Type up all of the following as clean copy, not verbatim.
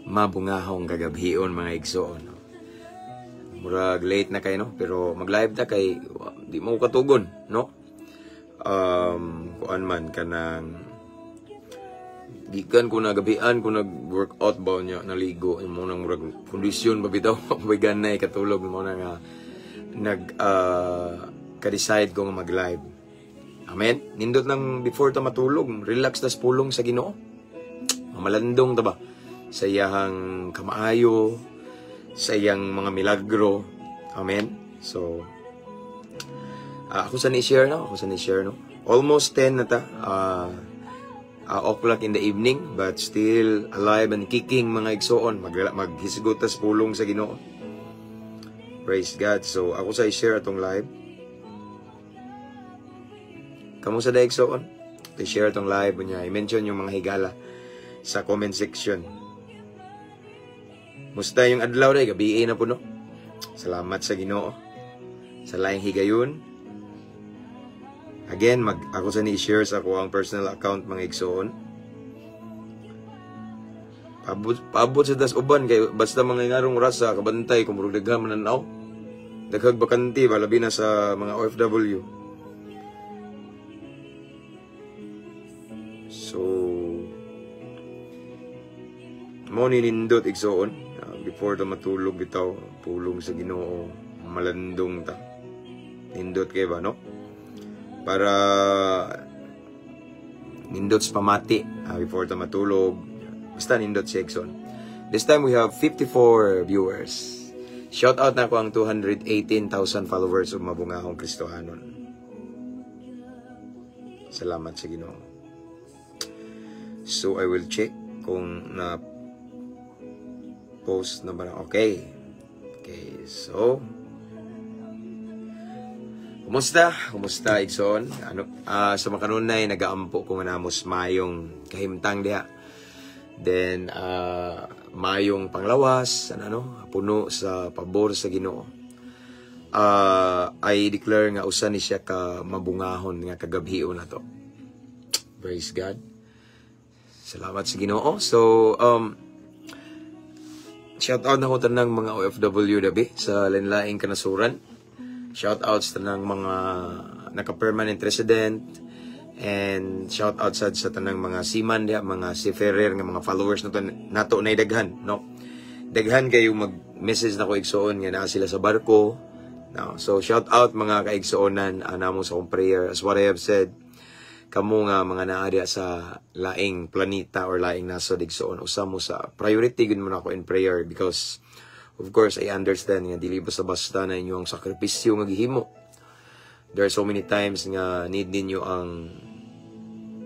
Mabungahong kagabhion mga igsoon. Murag late na kayo, no? Pero mag-live na kay di mo katugon, no? Kuan man kanang gikan ko na gabian ko nag-workout ba niya naligo imo nang murag kondisyon ba bitaw may ganay katulog mo na nga ka-decide ko nga mag-live. Amen. Nindot nang before ta matulog, relax tas pulong sa Ginoo. Mamalandong ta ba sa iyang kamaayo, sa iyang mga milagro. Amen. So ako sa ni-share no? Almost 10 na ta. O'clock in the evening, but still alive and kicking mga igsoon. Maghisgot tas pulong sa Ginoo. Praise God. So ako sa i-share atong live. Kamusta da igsoon? I-share atong live niya. I-mention yung mga higala sa comment section. Musta yung adlaw day, gabi na po no. Salamat sa Ginoo. Sa laing higayon. Again, ako sa ni-share sa ako ang personal account mga igsoon. Paabot sa das uban kay basta mga ngarong rasa kabantay kung murag daghan mananaw. Daghag bakanti labi na sa mga OFW. So mo nindot igsoon before ta matulog bitaw pulong sa Ginoo malandong ta. Nindot kay ba no? Para nindot sa pamati before ta matulog. Basta nindot si Exxon. This time we have 54 viewers. Shout out na ko ang 218,000 followers of Mabungahong Kristohanon. Salamat sa Ginoo. So I will check kung na post na ba. Okay, so Kumusta Igsoon? Sa makanunay nagaampo ko nga namos mayong kahimtang diha. Then mayong panglawas puno sa pabor sa Ginoo. I declare nga usa ni siya ka mabungahon nga kagabhion na to. Praise God. Salamat sa Ginoo. So shout out na ko tanang mga OFW dabi sa lain-laing kanasuran. Shout outs tanang mga naka-permanent resident and shout out sa tanang mga seaman diha, mga seafarer nga mga followers nato na daghan, no? Daghan kayo mag-message na ko igsoon nga naa sila sa barko. No? So shout out mga kaigsuonan namo sa akong prayer as what I have said. Kamo nga mga naa diha sa laing planeta or laing nasod igsoon usa mo sa priority gud mo na ako in prayer because of course, I understand nga dili basta-basta na inyo ang sakripisyo nga gihimo. There are so many times nga need ninyo ang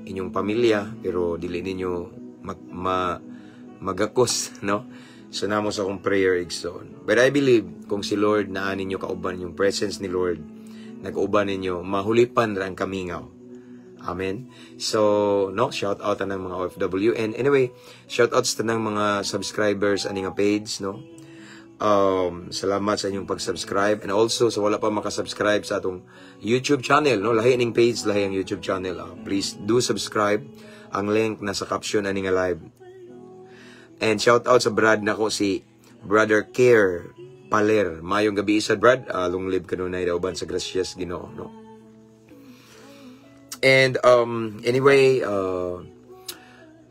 inyong pamilya pero dili ninyo magakos, no? So namo sa akong prayer igsoon. But I believe kung si Lord naa ninyo kauban yung presence ni Lord, nag-uban ninyo mahulipan ra ang kamingaw. Amen. So, no, shout out tanang mga OFW and anyway, shout outs tanang mga subscribers ani nga page, no? Salamat sa inyong pag-subscribe and also sa wala pa makasubscribe sa atong YouTube channel, no? Lahi ning page, lahi ang YouTube channel. Please do subscribe. Ang link nasa caption ani nga live. And shout out sa Brad nako si Brother Care Paler. Mayong gabi sa Brad, long live kanunay daw ban sa gracias Ginoo, no? And anyway,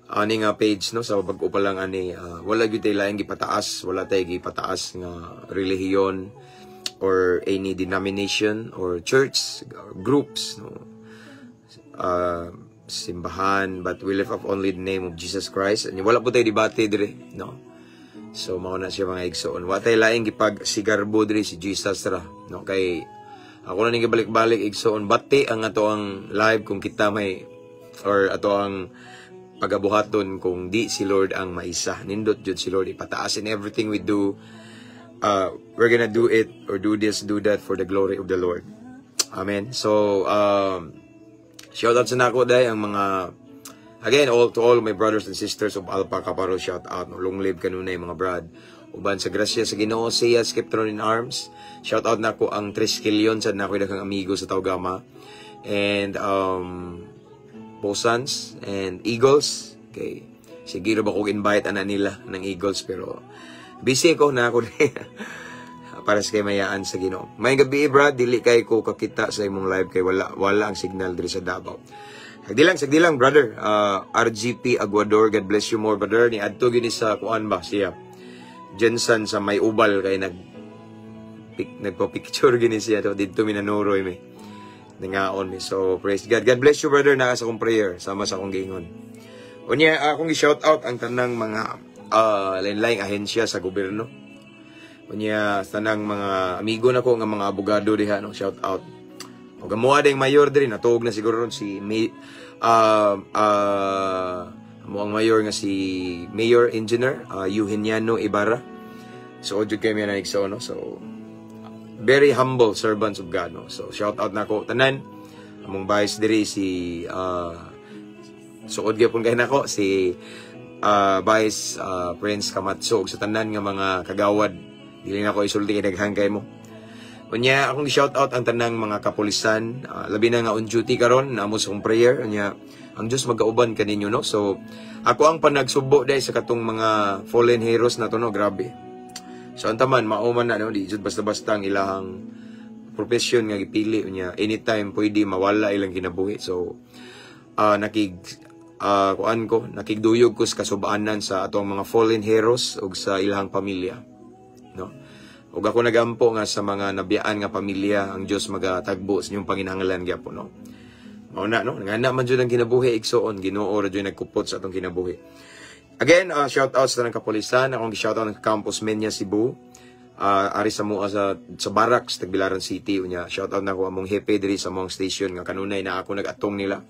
ani nga page no sa bag-o pa lang ani wala gyud tay laing gipataas, wala tay gipataas nga relihiyon or any denomination or church or groups, no, simbahan, but we lift up only the name of Jesus Christ. And wala po tay debate dire, no. So mao na siya mga igsoon, wa tay laing gipag sigarbo dire si Jesus ra, no, kay ako na ning balik-balik igsoon bati ang ato ang live kung kita may or ato ang pagabuhaton kung di si Lord ang maisa. Nindot jud si Lord ipataas in everything we do. We're gonna do it or do this, do that for the glory of the Lord. Amen. So shout out sa nako day ang mga again to all my brothers and sisters of Alpha Kaparo, shout out, no, long live kanunay mga brad. Uban sa grasya sa Ginoo, siya Skeptron in Arms. Shout out nako ang Triskelion sa nako daghang amigo sa Taugama. And Bosans and Eagles. Okay. Sige ba kong invite ana nila ng Eagles pero busy ko na ako para sa kay mayaan sa Ginoo. May gabi Brad, dili kay ko kakita sa imong live kay wala ang signal diri sa Davao. Sagdi lang brother. RGP Aguador, God bless you more brother. Ni adto gini sa kuan ba siya. Jensen sa may ubal kay nagpa-picture gini siya to didto minanoroy mi. Nangaon mi. So praise God. God bless you brother na sa akong prayer sama sa akong giingon. Unya akong gi-shout out ang tanang mga lain-laing ahensya sa gobyerno. Unya tanang mga amigo nako nga mga abogado diha no, shout out. O gamuha ding mayor diri natuog na siguro ron si ang mayor nga si Mayor Engineer Eugenio Ibarra. So jud kay mi na igso no. So very humble servants of God no. So shout out nako tanan among vice diri si suod gyapon kay nako si Vice Prince Kamatso sa tanan nga mga kagawad. Dili nako isulti kay daghang kay mo. Unya akong shout out ang tanang mga kapulisan, labi na nga on duty karon naamo sa akong prayer. Unya ang Dios magkauban kaninyo no. So ako ang panagsubo dai sa katong mga fallen heroes na to no, grabe. So antaman mauman na no, di jud basta-basta ang ilahang profession nga gipili unya anytime pwede mawala ilang kinabuhi. So nakigduyog ko sa kasubaanan sa atong mga fallen heroes ug sa ilahang pamilya no. Ug ako nagampo nga sa mga nabiyaan nga pamilya ang Dios magatagbo sa inyong panginahanglan gyapon no. Mao na no, ngana man jud ang kinabuhi igsoon, Ginoo ra jud nagkupot sa atong kinabuhi. Again, shout out sa tanang kapulisan, akong gi-shout out ng Campus Menya Cebu. Ari sa mo sa Barracks Tagbilaran City unya. Shout out nako among hepe diri sa among station nga kanunay na ako nagatong nila.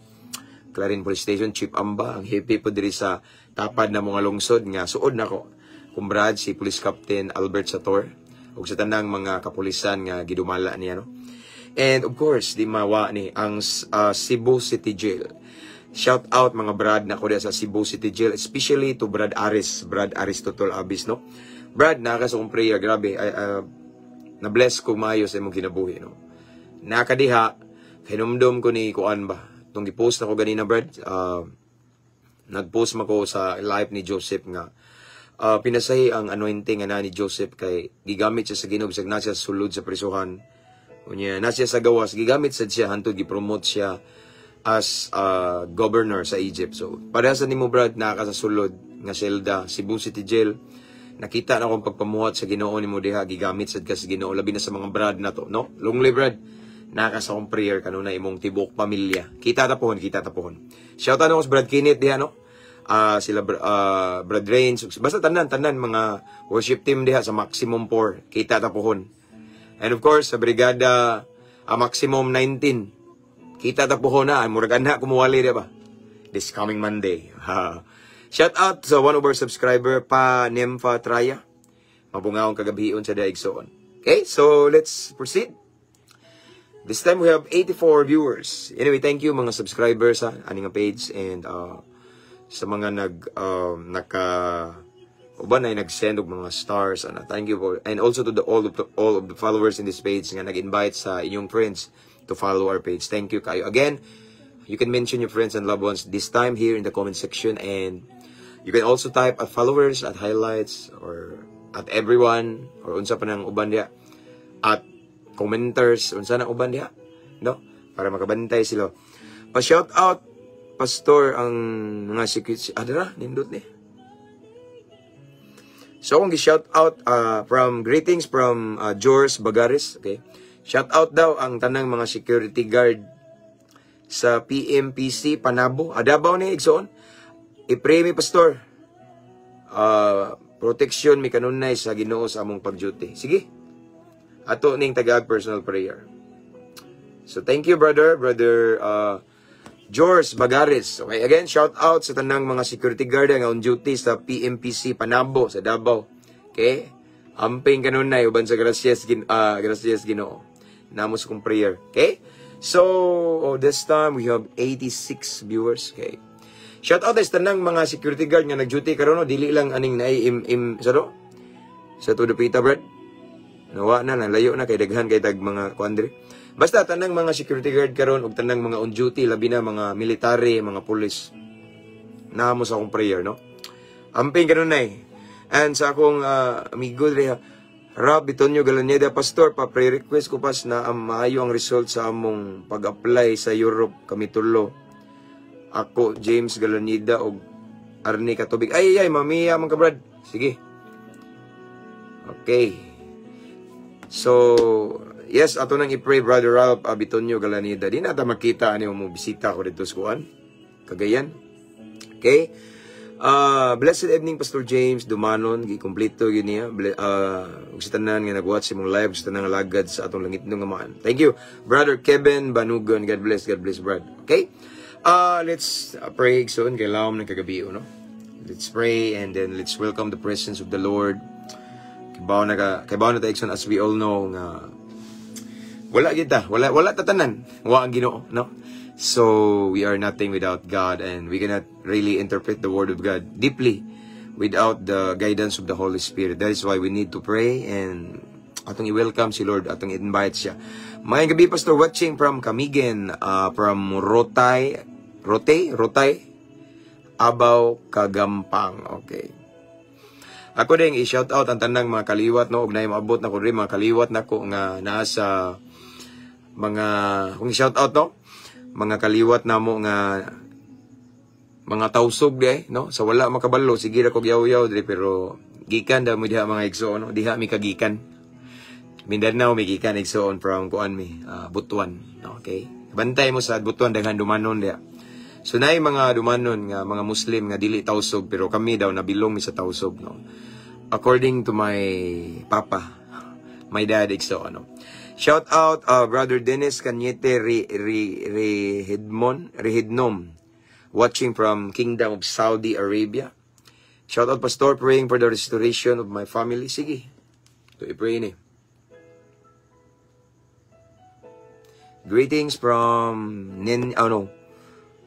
Clarin Police Station, Chief Amba, ang hepe po diri sa tapad na mga lungsod nga suod nako. Kumbrad si Police Captain Albert Sator ug sa tanang mga kapulisan nga gidumala niya no. And of course, di mawa ni ang Cebu City Jail. Shout out mga brad na ko sa Cebu City Jail, especially to Brad Aristotol Abis no. Brad, naka sa kong prayer, grabe, na-bless ko maayo sa imong kinabuhi no. Nakadiha, hinumdum ko ni kuan ba. Itong i-post na ko ganina Brad, nag-post mako sa live ni Joseph nga pinasahi ang anointing nga ni Joseph kay gigamit siya sa Ginoo bisag na siya sulod sa prisuhan. Unya na siya sa gawas gigamit sad siya hantud gi-promote siya as governor sa Egypt. So para sa nimo Brad naka sa sulod nga selda Cebu City Jail. Nakita na akong pagpamuhat sa Ginoo nimo diha gigamit sad ka sa Ginoo labi na sa mga Brad na to no. Longly Brad naka sa akong prayer kanuna imong tibok pamilya. Kita tapuhon. Shout out sa Brad Kinit diha no. Sila Brad Rains, basta tanan mga worship team diha sa Maximum 4, kita tapuhon. And of course sa brigada Maximum 19, kita tapuhon na murag anha kumuwali diba this coming Monday. Shout out sa one of our subscriber pa Nemfa Traya, mabungaong kagabion sa daigsoon. Okay, so let's proceed. This time we have 84 viewers. Anyway, thank you mga subscribers sa aning page and sa mga uban ay nag-send og mga stars ana. Thank you for, and also to all of the followers in this page nga nag-invite sa inyong friends to follow our page. Thank you kayo. Again, you can mention your friends and loved ones this time here in the comment section, and you can also type at followers, at highlights, or at everyone, or unsa pa nang uban diha, at commenters, unsa nang uban diha, no? Para makabantay sila. Pa-shout out pastor ang mga secret adara nindot ni. So kung gi-shout out greetings from George Bagares, okay? Shout out daw ang tanang mga security guard sa PMPC Panabo, Davao ni igsoon. I-pray mi pastor. Protection mi kanunay sa Ginoo sa among pag-duty. Sige. Ato ning tagag personal prayer. So thank you brother George Bagares. Okay, again, shout out sa tanang mga security guard nga on duty sa PMPC Panabo sa Davao. Okay? Amping kanunay uban sa gracias Ginoo. Namo sa kong prayer. Okay? So, this time we have 86 viewers. Okay? Shout out sa tanang mga security guard nga nag-duty karon no, dili lang aning naay sa Tudupita Brad. Nawa na layo na kay daghan kay tag mga kuandre. Basta tanang mga security guard karon ug tanang mga on duty labi na mga military, mga pulis. Namo sa akong prayer no. Amping ganun na eh. And sa akong amigo dre, Rob Bitonyo Galaneda, Pastor, pa-pre-request ko pas na maayo ang result sa among pag-apply sa Europe kami tulo. Ako, James Galaneda o Arnie Katubig. Ay, mamiya mga kabrad. Sige. Okay. So, yes, ato nang i-pray, Brother Ralph Bitonyo Galaneda. Di na ta makita ano mo bisita ko dito sa kuan. Cagayan. Okay. Blessed evening, Pastor James Dumanon, gikumpleto yun niya. Sa tanan nga nag-watch imong live, sa tanan nga lagad sa atong langit nung amaan. Thank you, Brother Kevin Banugon. God bless, Brad. Okay? Let's pray soon, kay laom ng kagabi, no? Let's pray and then let's welcome the presence of the Lord. Kibaw na tayo, as we all know, nga wala kita, wala tatanan, wa ang Ginoo, no? So, we are nothing without God, and we cannot really interpret the Word of God deeply without the guidance of the Holy Spirit. That is why we need to pray, and atong i-welcome si Lord, atong i-invite siya. Mayang gabi, Pastor, watching from Camigen, from Rotay, Abaw, Kagampang. Okay. Ako din, i-shout out ang tanang mga kaliwat, no? Ug na maabot na ko rin, mga kaliwat na ko nga nasa mga, kung i-shout out, no? Mga kaliwat na mo nga mga tausog di no, sa wala makabalo sige ra kog yaw-yaw diri, pero gikan daw mo diha mga igsoon, no? Diha mi kagikan Mindanao, mi gikan igsoon from kuan mi Butuan, no? Okay, bantay mo sa Butuan, daghan dumanon diha. So nay mga dumanon nga mga Muslim nga dili tausog, pero kami daw nabilong mi sa tausog, no? According to my papa, my dad igsoon, no? Shout out Brother Dennis Cañete Rehidnom, watching from Kingdom of Saudi Arabia. Shout out Pastor, praying for the restoration of my family. Sige, ito i-pray ni. Greetings from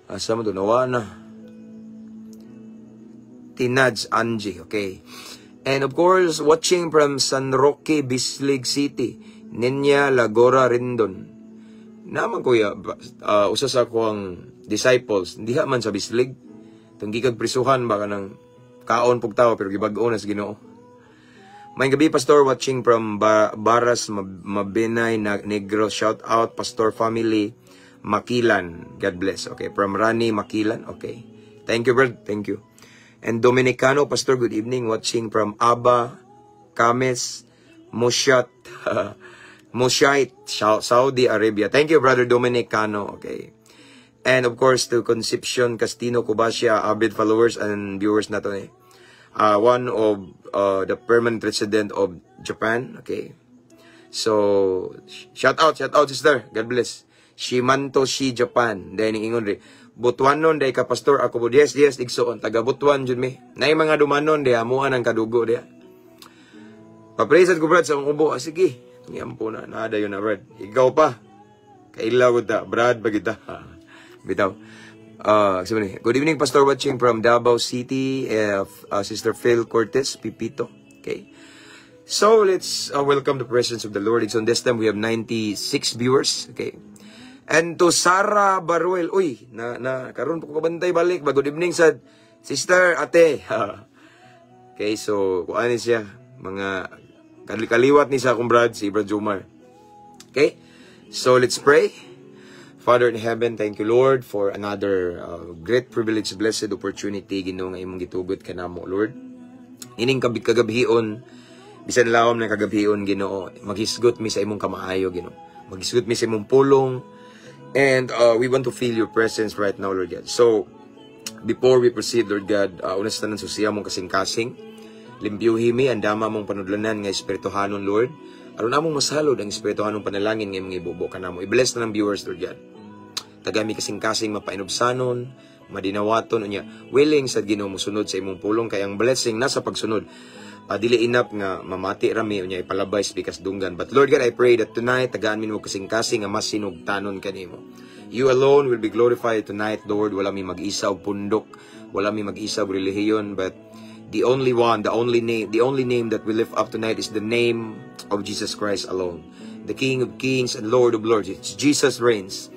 asa mo doon, nawa na. Tinadz Angie, okay. And of course, watching from San Roque, Bislig City, Ninya Lagora Rindon. Naman kuya, usa sa akong disciples, hindi man sa Bislig. Tunggi kag prisuhan baka ng kaon pug tao, pero gibag-o na sa Ginoo. May gabi, Pastor, watching from Baras Mabinay Negro. Shout out Pastor family Makilan. God bless. Okay, from Rani Makilan. Okay. Thank you, bro. Thank you. And Dominicano, Pastor, good evening, watching from Aba Kames Mushat Mushait, Saudi Arabia. Thank you, Brother Dominicano. Okay. And of course, to Concepcion Castino Cubasya, avid followers and viewers na to eh. One of the permanent resident of Japan. Okay. So, shout out, sister. God bless. Shimanto Shi Japan. Dahil ingon rin. Butuanon day ka, Pastor. Ako po, yes, igsoon. Taga Butuan, dyan mi. Na mga dumanon, day amuan ang kadugo, day. Papresad ko, Brad, sa akong ubo. Sige. Ngayon po na, nada yun na, Brad. Ikaw pa. Kailaw ko ta. Brad, bagita. Bitaw. Good evening, Pastor, watching from Davao City. Sister Phil Cortez, Pipito. Okay. So, let's welcome the presence of the Lord. It's on this time, we have 96 viewers. Okay. And to Sarah Baruel. Uy, karon po ko bantay balik. Good evening sa sister, ate. Okay, so, kuhaan siya. Mga kaliwat ni sa akong Brad, si Brad Jomar. Okay? So, let's pray. Father in heaven, thank you, Lord, for another great privilege, blessed opportunity, Ginoo, nga imong gitugot ka namo, Lord. Ining kagabhion, bisan lawom ng kagabhion, Ginoo, maghisgot mi sa imong kamaayo, Ginoo. Maghisgot mi sa imong pulong. And we want to feel your presence right now, Lord God. So, before we proceed, Lord God, unas tanan susiya mong kasing-kasing. Limpyuhi mi ang dama mong panudlanan nga espirituhanon, Lord. Aron among masalod ang espirituhanong panalangin nga imong ibubo kanamo. I-bless na ng viewers, Lord God. Tagami kasing-kasing mapainobsanon, madinawaton unya. Willing sa Ginoo mosunod sa imong pulong, kay ang blessing nasa pagsunod. Dili inap nga mamati rami unya ipalabay bikas dunggan. But Lord God, I pray that tonight tagaan mi mo kasing-kasing nga mas sinugtanon kanimo. You alone will be glorified tonight, Lord. Wala mi mag-isa og pundok, wala mi mag-isa og relihiyon, but the only one, the only name that we lift up tonight is the name of Jesus Christ alone. The King of Kings and Lord of Lords. It's Jesus reigns.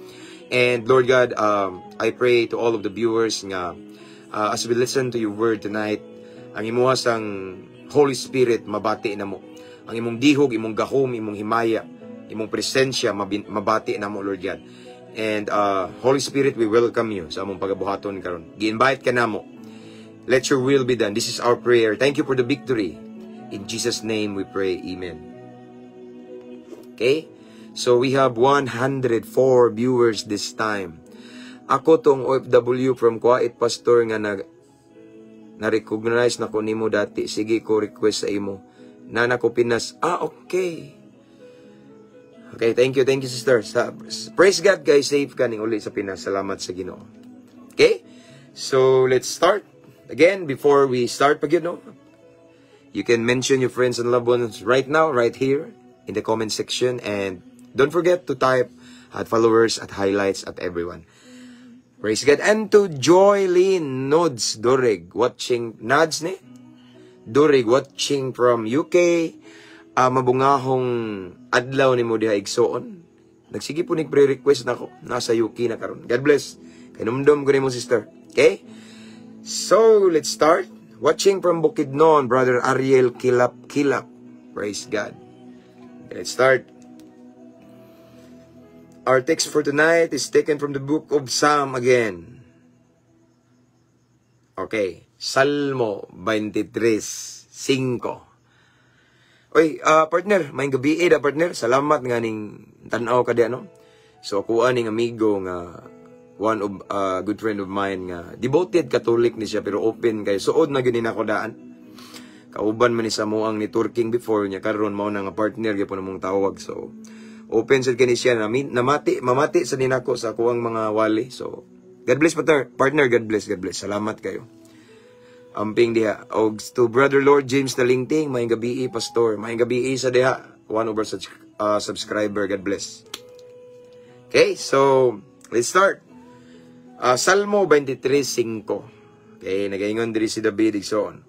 And Lord God, I pray to all of the viewers nga, as we listen to your word tonight, Ang imuhasang Holy Spirit mabati na mo. Ang imong dihog, imong gahom, imong himaya, imong presensya mabati na mo, Lord God. And Holy Spirit, we welcome you sa among pagabuhaton karon. Gi-invite ka na mo. Let your will be done. This is our prayer. Thank you for the victory. In Jesus' name we pray. Amen. Okay? So we have 104 viewers this time. Ako tong OFW from Kuwait Pastor nga na-recognize na ko nimo dati. Sige ko request sa imo. Nana ko Pinas. Okay. Okay, thank you sister. Praise God guys, safe ka ning uli sa Pinas. Salamat sa Ginoo. Okay? So let's start. Again, before we start pag you can mention your friends and loved ones right now, right here in the comment section, and don't forget to type at followers, at highlights, at everyone. Praise God. And to Joylene Nods Durig, watching, Nods ne? Durig, watching from UK. Mabungahong adlaw ni mo diha igsoon. Nagsige po pre-request na ko. Nasa UK na karon. God bless. Kanumdum ko ni mo sister. Okay? So, let's start. Watching from Bukidnon, Brother Ariel Kilap. Praise God. Let's start. Our text for tonight is taken from the book of Psalm again. Okay. Salmo 23:5. Oy, partner, may gabi partner. Salamat nga ning tanaw ka di So, ako aning amigo nga one of good friend of mine nga devoted Catholic ni siya pero open kay suod na gini nako daan. Kauban man ni sa mo ang networking before niya karon mao na nga partner gyapon namong tawag. So open sad kani siya mamati sa ninako sa kuwang mga wali. So God bless partner, God bless. Salamat kayo. Amping diha og to Brother Lord James Talingting, may gabi pastor, may gabi sa diha one of our subscriber. God bless. Okay, so let's start. Salmo 23:5. Okay, nagaingon diri si David igsoon.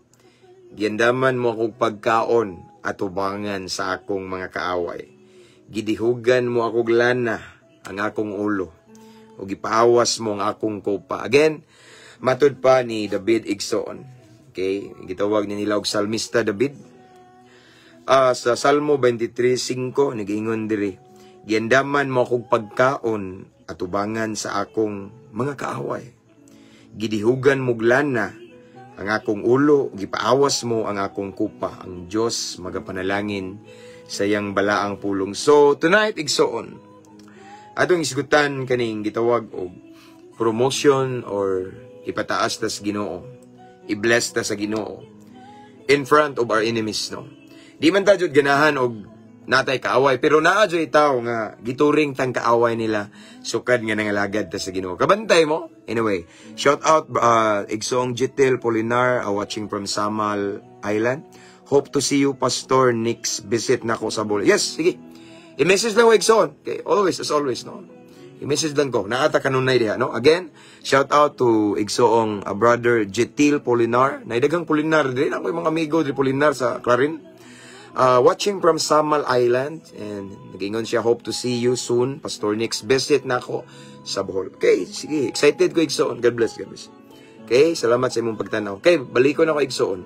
Giandaman mo akong pagkaon at ubangan sa akong mga kaaway. Gidihugan mo akong lana ang akong ulo. O gipaawas mo ang akong kopa. Again, matud pa ni David igsoon. Okay, gitawag ni nila og salmista David. Sa Salmo 23:5 nagaingon diri. Giandaman mo akong pagkaon at ubangan sa akong mga kaaway. Gidihugan mo glana ang akong ulo, gipaawas mo ang akong kupa. Ang Diyos magapanalangin sa iyang balaang pulong. So tonight igsoon, atong isgutan kaning gitawag og promotion or ipataas ta sa Ginoo, i-bless ta sa Ginoo in front of our enemies, no? Di man ta jud ganahan og natay kaaway, pero naa jud tawo nga gituring tang kaaway nila sukad nga nangalagad ta sa Ginoo. Kabantay mo. Anyway, shout out Igsoong Jitil Polinar, watching from Samal Island. Hope to see you Pastor next visit nako sa Bol. Yes, sige. I-message lang ko Igsoon. Okay, always as always, no. I-message lang ko. Naata kanunay diha, no. Again, shout out to Igsoong Brother Jitil Polinar. Naidagang Polinar din ako yung mga amigo di Polinar sa Clarin. Watching from Samal Island, and nag-ingon siya, hope to see you soon Pastor next visit na ako sa Bohol. Okay, sige, excited ko Igsoon. God bless. Okay, salamat sa imong pagtanaw. Okay, balik ko na ko Igsoon.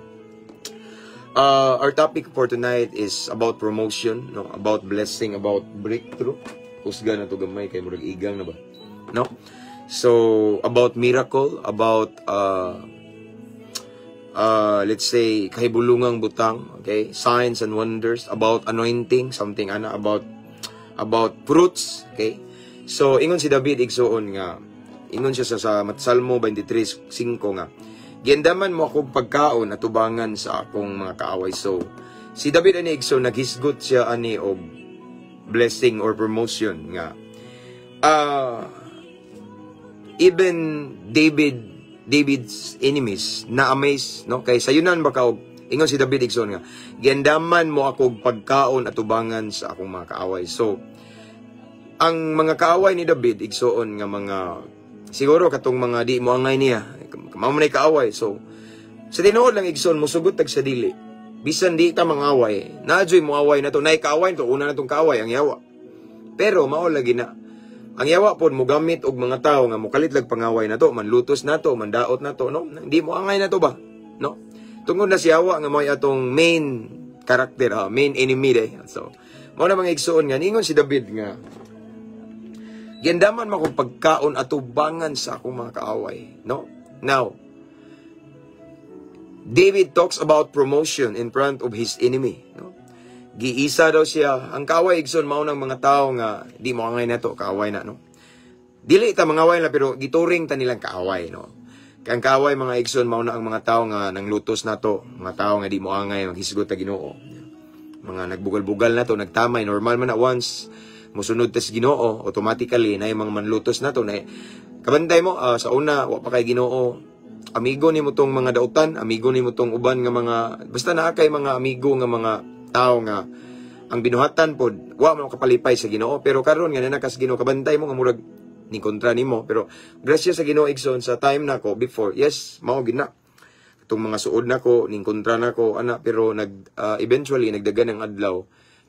Our topic for tonight is about promotion, no, about blessing, about breakthrough. Husga na to gamay kay murag igang na ba, no? So about miracle, about let's say kahibulungang butang, okay, signs and wonders, about anointing, something about fruits, okay. So ingon si David igsoon nga, ingon siya sa Salmo 23:5 nga, giandaman mo akong pagkaon at tubangan sa akong mga kaaway. So si David ani igsoon naghisgot siya ani og blessing or promotion nga even David's enemies na amaze, no, kay sayunan baka og ingon si David igsoon nga, giandaman mo ako pagkaon at tubangan sa akong mga kaaway. So ang mga kaaway ni David igsoon nga mga siguro katong mga di mo angay niya, mao man kaaway. So sa tinuod lang igsoon mo sugot tag sa dili, bisan di ta mangaway, nadyoy mo away na to, nay kaaway to, una na tong kaaway ang yawa. Pero mao lagi na ang yawa pod mo gamit og mga tao nga mokalit lag pangaway na to, manlutos na to, mandaot na to, no? Hindi mo angay na to ba? No? Tungod na si Hawa nga may atong main character, main enemy de. So, mao na mga igsoon nga ningon si David nga giandaman man kong pagkaon at tubangan sa akong mga kaaway, no? Now, David talks about promotion in front of his enemy, no? Giisa daw siya. Ang kaaway igsoon mao nang mga tao nga di mo angay na to, kaaway na, no? Dili ta mga away na pero gituring ta nilang kaaway, no? Kang kaaway mga igsoon mao na ang mga tao nga nanglutos na to, mga tao nga di mo angay maghisgot ta Ginoo. Mga nagbugal-bugal na to, nagtamay, normal man na once musunod tas Ginoo, automatically na yung mga manlutos na to na kabantay mo sa una wa pa kay Ginoo, amigo nimo tong mga dautan, amigo nimo tong uban nga mga basta naa kay mga amigo nga mga tao nga ang binuhatan pod wa man kapalipay sa Ginoo, pero karon nga nakas Ginoo kabantay mo nga murag ni kontra nimo, pero grasya sa Ginoo igsoon sa time nako before, yes mao gina itong mga suod nako ning kontra nako ana, pero eventually nagdagan ang adlaw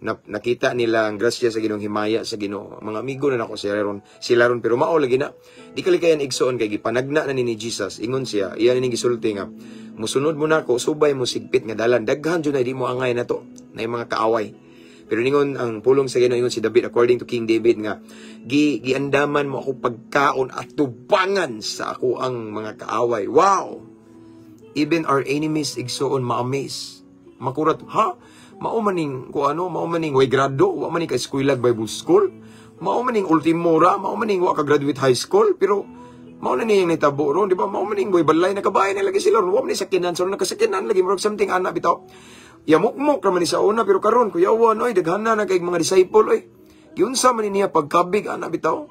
nakita nila ang grasya sa Ginoong himaya sa Ginoo. Mga amigo na nako sila ron pero mao lagi na di kalikayan igsoon kay gipanagna na ni Jesus. Ingon siya iya ning gisulti nga musunod mo nako subay mo sigpit nga dalan daghan jud na di mo angay nato na yung mga kaaway. Pero ningon ang pulong sa Ginoo ingon si David according to King David nga giandaman mo ako pagkaon at tubangan sa ako ang mga kaaway. Wow, even our enemies igsoon ma-amaze makurat mao maning ko ano, mao maning way grado, wa maning ka eskwela Bible school, mao maning ultimora, mao maning wa ka graduate high school, pero mao na niyang nitabo ron, di ba? Mao maning boy balay nakabayan na lagi sila ron, wa man sakinan, so nakasakinan lagi murag something ana bitaw. Yamok-mok ra man ni sa una, pero karon kuya wan oy daghan na kay mga disciple oy. Giunsa man niya pagkabig ana bitaw?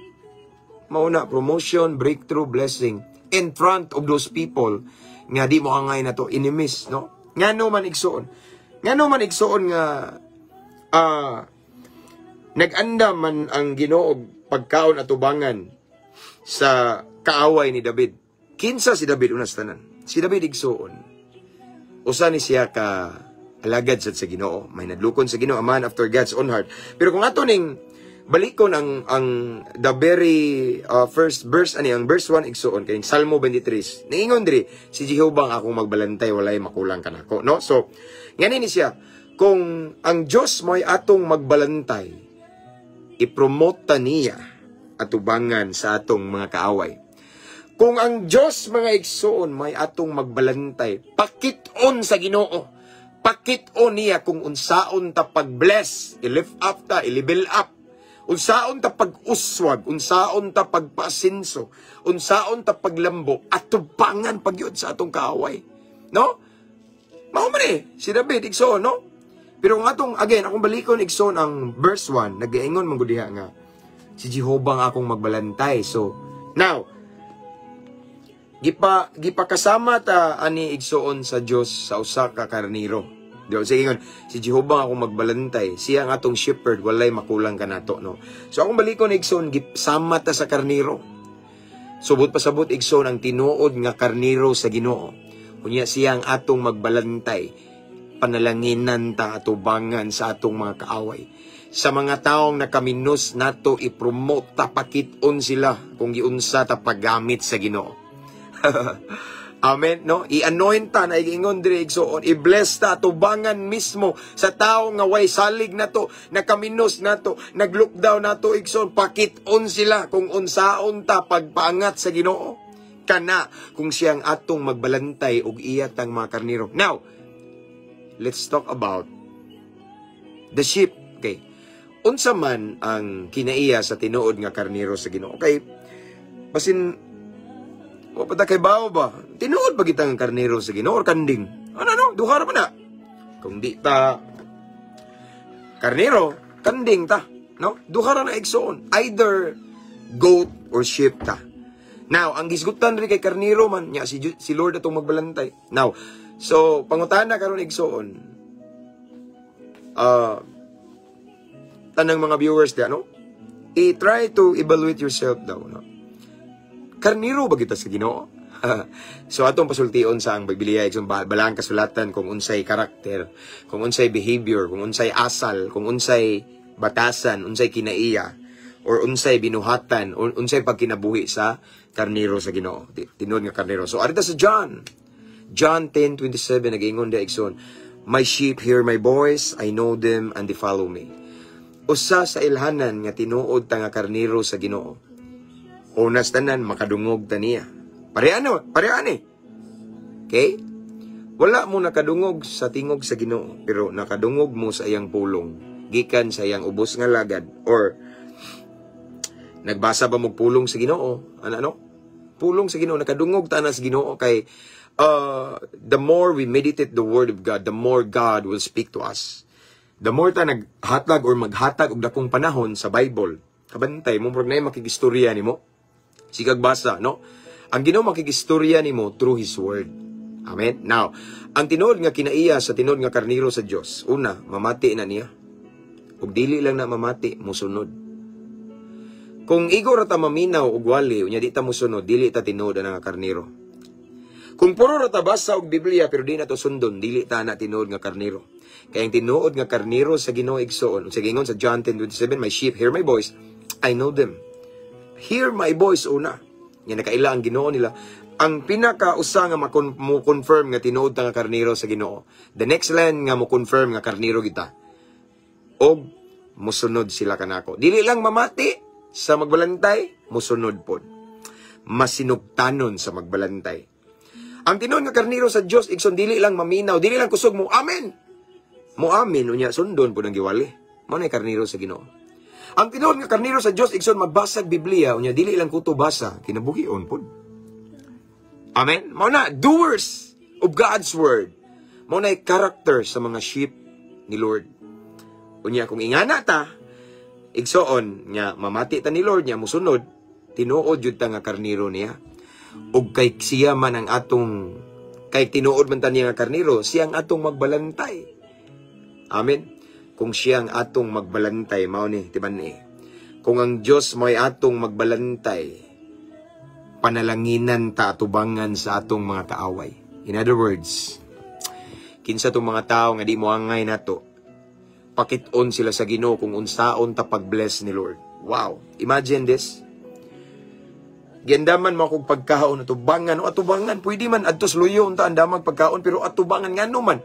Mao na promotion, breakthrough, blessing in front of those people nga di mo angay na to enemies, no? Ngano man igsoon. Nga naman igsoon nga nag-anda man ang Ginoo pagkaon at tubangan sa kaaway ni David. Kinsa si David unas tanan? Si David igsoon. Usa ni siya ka alagad sa Ginoo, may nadlukon sa Ginoo, a man after God's own heart. Pero kung ato ning balikon ang the very first verse ang verse 1 igsoon kay Salmo 23. Niingon diri si Jehovah ang akong magbalantay walay makulang kanako, no? So ngayon siya, kung ang Diyos mo'y atong magbalantay, ipromote niya atubangan sa atong mga kaaway. Kung ang Diyos mga igsoon may atong magbalantay, pakit-on sa Ginoo, pakit-on niya kung unsaon ta pag-bless, i-lift up ta, i-level up, unsaon ta pag-uswag, unsaon ta pagpasinso, unsaon ta paglambo, atubangan pagyod sa atong kaaway. No? Mao man si David igsoon, no? Pero nga atong again akong balikon igsoon ang verse 1, nagaingon man gud diha nga si Jehovah ang akong magbalantay. So, now gipakasama ta ani igsoon sa Dios sa usa ka karniro. Diyo sige ingon si Jehovah ang akong magbalantay, siya ang atong shepherd, walay makulang kanato, no? So akong balikon igsoon gipasama ta sa karniro. Subot pasabot igsoon ang tinuod nga karniro sa Ginoo. Kunya siya ang atong magbalantay, panalanginan ta atubangan sa atong mga kaaway. Sa mga taong nakaminos nato ipromote ta pakit-on sila kung giunsa ta paggamit sa Ginoo. Amen, no? I-anoint ta na igingon diri igsoon, i-bless ta atubangan mismo sa tao nga way salig nato, nakaminos nato, nag-lockdown nato igsoon, pakit-on sila kung unsaon ta pagpaangat sa Ginoo. Kana kung siyang atong magbalantay og iyat ang mga karniro. Now, let's talk about the sheep. Okay. Unsa man ang kinaiya sa tinuod nga karniro sa Ginoo? Okay. Basin o pata kay bao ba? Tinuod ba kitang karniro sa Ginoo or kanding? Ano? Duha ra man na. Kung di ta karniro, kanding ta, no? Duha ra na igsoon. Either goat or sheep ta. Now, ang gisgutan rin kay karniro man, niya, si Lord atong magbalantay. Now, so, pangutana karon igsoon, tanang mga viewers diyan, no? I-try to evaluate yourself daw, no? Karniro ba kita sa Ginoo? So, atong pasultion sa ang Biblia, balang kasulatan kung unsay karakter, kung unsay behavior, kung unsay asal, kung unsay batasan, unsay kinaiya, or unsay binuhatan, unsay pagkinabuhi sa karniro sa Ginoo. Tinuod nga karniro. So, arita sa John John 10:27 nag-ingon da igsoon, my sheep hear my voice, I know them and they follow me. Usa sa ilhanan nga tinuod ta nga karniro sa Ginoo. Unas tanan makadungog ta niya. Pareani. Okay? Wala mo nakadungog sa tingog sa Ginoo, pero nakadungog mo sa iyang pulong, gikan sa iyang ubos nga lagad, or nagbasa ba mo pulong sa Ginoo? Ano? Pulong sa Ginoo, nakadungog ta na sa Ginoo kay the more we meditate the Word of God, the more God will speak to us. The more ta naghatag or maghatag og dakong panahon sa Bible, kabantay mo murag nay makigistorya nimo. Sigag basa, no? Ang Ginoo makigistorya nimo through His Word. Amen? Now, ang tinuod nga kinaiya sa tinuod nga karniro sa Dios, una, mamati na niya. Ug dili lang na mamati, musunod. Kung igor ta maminaw og wali, unya di ta musunod, dili ta tinuod nga karniro. Kung puro ra ta basa og Biblia pero di na to sundon, dili ta na tinuod nga karniro. Kaya ang tinuod nga karniro sa Ginoo igsoon, sa gingon sa John 10:27, my sheep hear my voice, I know them. Hear my voice una. Nga nakaila ang Ginoo nila. Ang pinakausa nga mo confirm nga tinuod ta nga karniro sa Ginoo. The next line nga mo confirm nga karniro kita. Og musunod sila kanako. Dili lang mamati sa magbalantay, musunod pod. Masinugtanon sa magbalantay. Ang tinuod nga karniro sa Dios igsoon dili lang maminaw, dili lang kusog mo amen. Mo amen unya sundon pod ang giwali. Mao na karniro sa Ginoo. Ang tinuod nga karniro sa Dios igsoon magbasa Biblia unya dili lang kuto basa, kinabuhion pod. Amen? Mao na, doers of God's Word. Mao na character sa mga sheep ni Lord. Unya, kung ingana ta, igsoon, nga mamati ta ni Lord, nga musunod, tinuod yun ta nga karniro niya. O kay siya man ang atong, kay tinuod man ta niya nga karniro, siya ang atong magbalantay. Amen? Kung siya ang atong magbalantay, mao ni, tiban ni. Kung ang Diyos mo'y atong magbalantay, panalanginan ta atubangan sa atong mga kaaway. In other words, kinsa tong mga tao nga di mo angay nato, pakit-on sila sa Ginoo kung unsaon ta pag-bless ni Lord. Wow! Imagine this. Giandaman mo kung pagkaon atubangan o atubangan, pwede man adtos luyo unta andamang pagkaon, pero atubangan ngano man.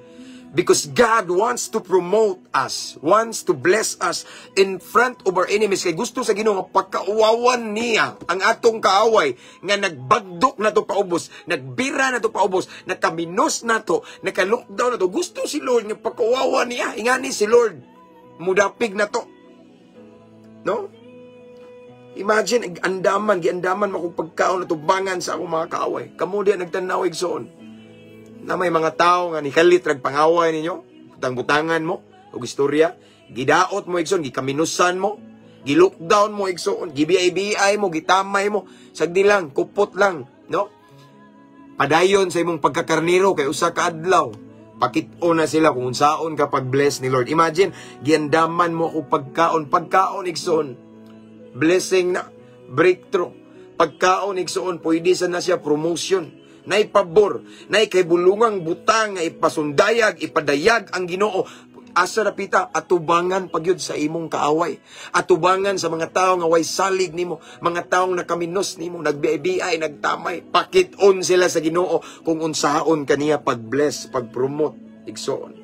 Because God wants to promote us, wants to bless us in front of our enemies. Kay gusto sa Ginoo nga pagkauwawan niya ang atong kaaway nga nagbagdok na to paubos, nagbira na to paubos, nakaminos na to, naka-lockdown na to. Gusto si Lord nga pagkauwawan niya. Ingani si Lord, mudapig na to. No? Imagine, giandaman mo kung pagkaon na to bangan sa akong mga kaaway. Kamu diyan nagtanaw igsoon na may mga tao nga nikalit rag pangaway ninyo, butang-butangan mo, o istorya, gidaot mo igsoon, gikaminusan mo, gilockdown mo igsoon, gibiay-biay mo, gitamay mo, sagdi lang, kupot lang, no? Padayon sa imong pagkakarniro kay usa ka adlaw, pakit-o na sila kung unsaon ka pag-bless ni Lord. Imagine, giandaman mo kung pagkaon igsoon, blessing na, breakthrough, pagkaon igsoon, pwede sa na siya promotion, naipabor, naikaybulungang butang, nga ipasundayag, ipadayag ang Ginoo. Asa napita, atubangan pagyud sa imong kaaway. Atubangan sa mga tao nga way salig nimo, mga taong nakaminos nimo, nagbiay-biay, nagtamay. Pakit-on sila sa Ginoo kung unsaon kaniya pag-bless, pag-promote, igsoon.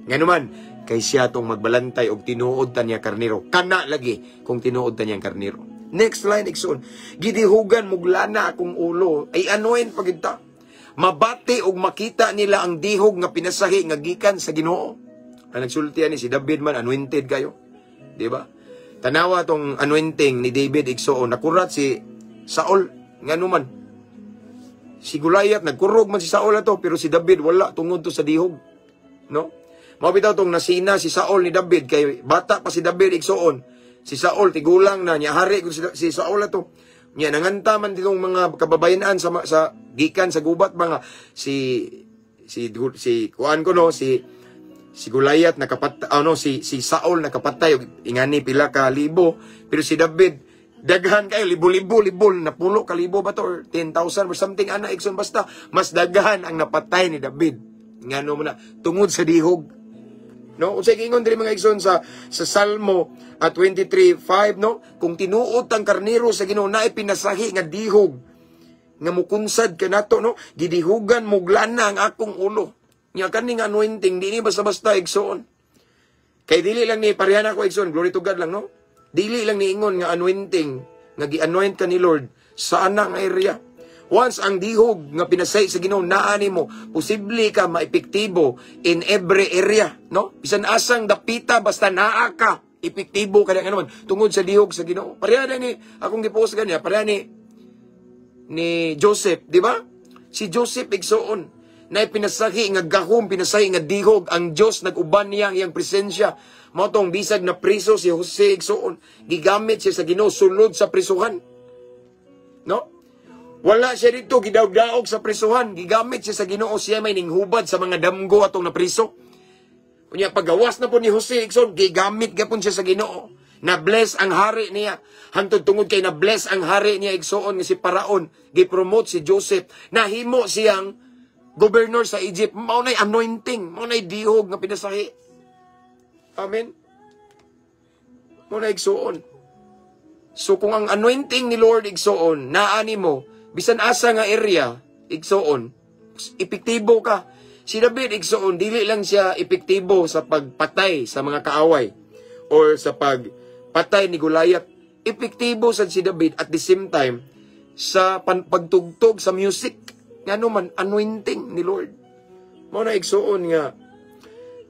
Nganuman, kay siya tong magbalantay og tinuod ta niya karniro. Kana lagi kung tinuod ta niya karniro. Next line, igsoon. Gidihugan muglana akong ulo, ay anuin pagita. Mabati og makita nila ang dihog nga pinasahi nga gikan sa Ginoo. Ang nagsultian ni si David man, anointed kayo. Diba? Tanawa tong anointing ni David igsoon. Nakurat si Saul. Nga naman. Si Goliath, nagkurog man si Saul ato, pero si David wala, tungod to sa dihog. No? Mabitaw tong nasina si Saul ni David, kay bata pa si David igsoon. Si Saul, tigulang na, niya hari si Saul ato. Niya, nangantaman ditong mga kababayanan sa gikan, sa gubat, mga si kuan ko no, si Goliath nakapatay, si Saul nakapatay, ingani pila ka libo, pero si David, daghan kayo, libo-libo, napulo ka libo ba to, or 10,000 or something, ikson basta, mas daghan ang napatay ni David. Ngano mo na, tungod sa dihog. No, unsay gingon diri mga igsoon sa Salmo 23:5, no? Kung tinuod ang karnero sa Ginoo naay pinasahi nga dihog nga mukunsad ka nato, no? Gidihugan mo glana ang akong ulo. Nga kaning anointing, di ni basta-basta igsoon. Kay dili lang ni parehan ako igsoon, glory to God lang, no? Dili lang ni ingon nga anointing, nga gi-anoint ka ni Lord sa anang area. Once ang dihog nga pinasay sa Ginoo naani mo, posible ka maepektibo in every area, no? Bisan asang dapita basta naa ka, epektibo ka naman tungod sa dihog sa Ginoo. Pareha ni akong gipost kanya, pareha ni Joseph, di ba? Si Joseph igsoon na pinasahi nga gahom, pinasahi nga dihog, ang Dios nag-uban niya iyang presensya. Mao tong bisag na priso si Jose igsoon, gigamit siya sa Ginoo sulod sa prisuhan. No? Wala siya dito gidaog-daog sa prisuhan, gigamit siya sa Ginoo, siya may ninghubad sa mga damgo atong napriso. Unya pagawas na po ni Jose igsoon, gigamit gyapon siya sa Ginoo. Na-bless ang hari niya. Hangtod tungod kay na-bless ang hari niya igsoon nga si Paraon, gi-promote si Joseph, nahimo siyang governor sa Egypt. Mao nay anointing, mao nay dihog nga pinasahi. Amen. Mao nay igsoon. So kung ang anointing ni Lord igsoon, naani mo, bisan asa nga area, igsoon, epektibo ka. Si David igsoon, dili lang siya epektibo sa pagpatay sa mga kaaway or sa pagpatay ni Goliath. Epektibo sad si David at the same time sa pagtugtog sa music. Ngano man, anointing ni Lord. Mao na igsoon nga,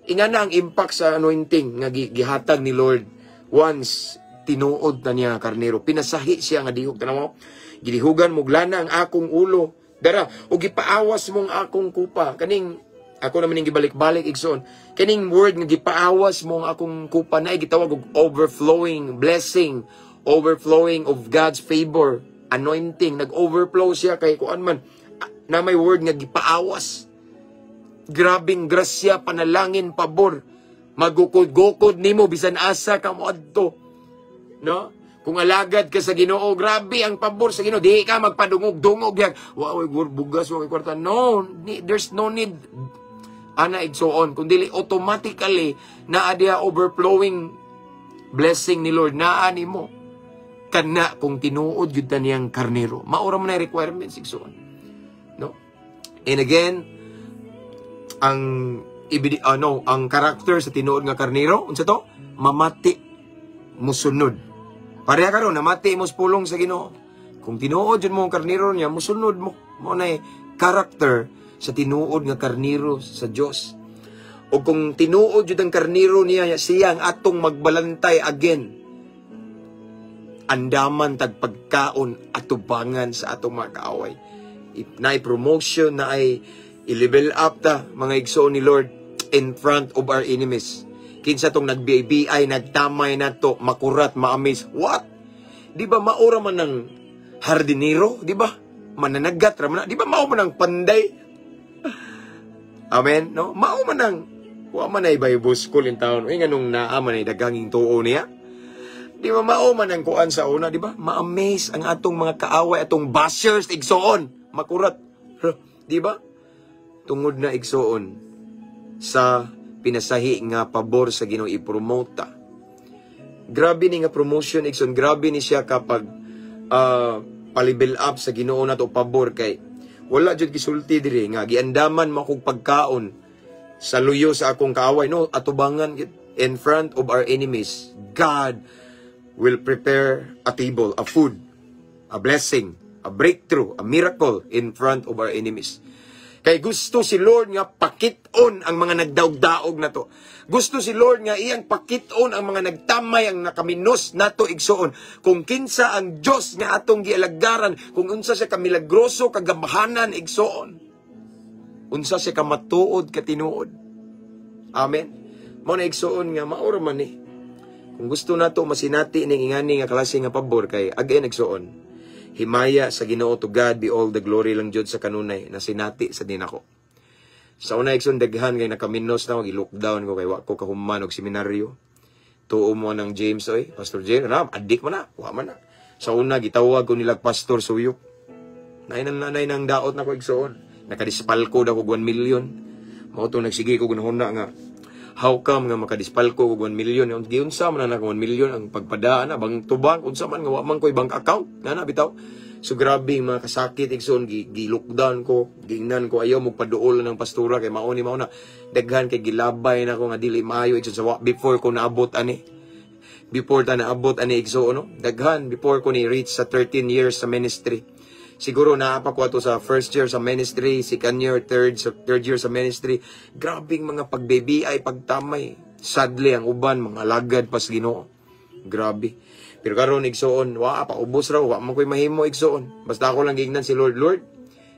ingana ang impact sa anointing nga gihatag ni Lord once tinuod na niya karnero. Pinasahi siya nga dihog. Tanaw mo, gidihugan mo glana ang akong ulo. Dara, o gipaawas mong akong kupa. Kaning, ako naman yung gibalik-balik, igsoon. Kaning word nga gipaawas mong akong kupa na gitawag og overflowing blessing, overflowing of God's favor, anointing. Nag-overflow siya kay kuan man. Na may word nga gipaawas. Grabing grasya, panalangin, pabor. Magukod-gukod nimo bisan asa ka moadto. No? Kung alagad ka sa Ginoo, grabe ang pabor sa Ginoo. Di ka magpadungog-dungog yan. Wow, bugas, wow, kwarta. No, there's no need. Ana igsoon. Kundi automatically naa diha overflowing blessing ni Lord. Naani mo. Kana kung tinuod yun na niyang karnero. Maura mo na yung requirements igsoon. No? And again, ang karakter sa tinuod nga karnero, unsa to? Mamati, musunod. Pareha karon namati mo pulong sa Ginoo. Kung tinuod yun mo ang karnero niya, musunod mo. Mo na karakter sa tinuod nga karnero sa Dios. O kung tinuod yun ang karnero niya, siya ang atong magbalantay again. Andaman tagpagkaon at tubangan sa atong mga kaaway. Naay promotion, naay i-level up ta, mga igsoon ni Lord, in front of our enemies. Kinsa tong nag-BI, nagtamay na to, makurat, maamis. What? Di ba maura man ng hardinero? Di ba? Mananagat, ramana. Di ba mao man ng panday? Amen? No? Mao man ng, wa man ay Bible school in town. Nga nung naaman ay daganging tuo niya. Di ba mao man ang kuan sa una? Di ba? Ma-amaze ang atong mga kaaway, atong bashers, igsoon. Makurat. Di ba? Tungod na igsoon sa pinasahi nga pabor sa Ginoo i-promote ta. Grabe ni nga promotion igsoon, grabe ni siya kapag palibil up sa Ginoo nato pabor kay wala jud gisulti diri nga giandaman mo kog pagkaon sa luyo sa akong kaaway, no, atubangan in front of our enemies. God will prepare a table, a food, a blessing, a breakthrough, a miracle in front of our enemies. Kay gusto si Lord nga pakiton ang mga nagdaog-daog na to. Gusto si Lord nga iyang pakiton ang mga nagtamay, ang nakaminos nato igsoon. Kung kinsa ang Dios nga atong gialagaran, kung unsa siya kamilagroso, kagamahanan igsoon. Unsa siya kamatuod, katinuod. Amen. Mao na igsoon nga maura man ni. Kung gusto nato masinati ning ingani nga klase nga pabor kay again igsoon. Himaya sa Ginoo, to God be all the glory lang jud sa kanunay na sinati sa dinako. Sa una igsoon daghan kay nakaminos na gi-lockdown ko kay wa ko kahuman og seminaryo. Tuo mo ng James oy, Pastor James, adik man na, wa man na. Sa una gitawag ko nilag Pastor Suyok. Nay nang daot na ko igsoon. Nakadispal ko daw og 1 million. Mao to nagsige ko gunahuna nga how come nga makadispal ko og 1 million? Giunsa man na 1 million ang pagpadaan na bang tubang unsa man nga wa man ko'y bank account nga na bitaw. So grabe mga kasakit igsoon, gi-lockdown ko, gingnan ko ayaw magpaduol ng pastura kay mao na daghan kay gilabay na ko nga dili maayo igsoon sa before ko naabot ani. Before ta naabot ani igsoon no. Daghan before ko ni reach sa 13 years sa ministry. Siguro naapa ko ato sa first year sa ministry, second year, third year sa ministry. Grabing mga pagbebi-ay, pagtamay. Sadly ang uban mga lagad pas Ginoo. Grabe. Pero karon igsoon, wa pa ubos raw, wa man koy mahimo igsoon. Basta ako lang gignan si Lord, Lord,